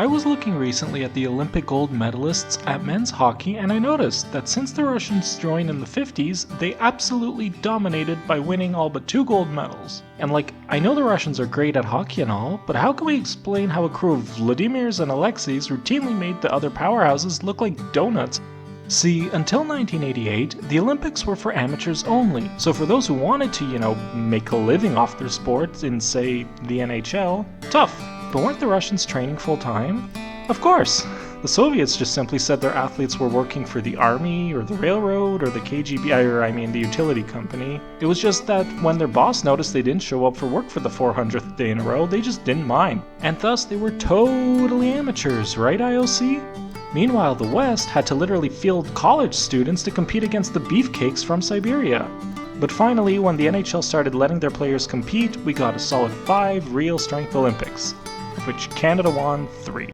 I was looking recently at the Olympic gold medalists at men's hockey, and I noticed that since the Russians joined in the 50s, they absolutely dominated by winning all but 2 gold medals. And I know the Russians are great at hockey and all, but how can we explain how a crew of Vladimirs and Alexeis routinely made the other powerhouses look like donuts? See, until 1988, the Olympics were for amateurs only, so for those who wanted to, make a living off their sport in, say, the NHL, tough. But weren't the Russians training full-time? Of course! The Soviets just simply said their athletes were working for the army, or the railroad, or the KGB, the utility company. It was just that when their boss noticed they didn't show up for work for the 400th day in a row, they just didn't mind. And thus they were totally amateurs, right IOC? Meanwhile, the West had to literally field college students to compete against the beefcakes from Siberia. But finally, when the NHL started letting their players compete, we got a solid 5 real strength Olympics, of which Canada won 3.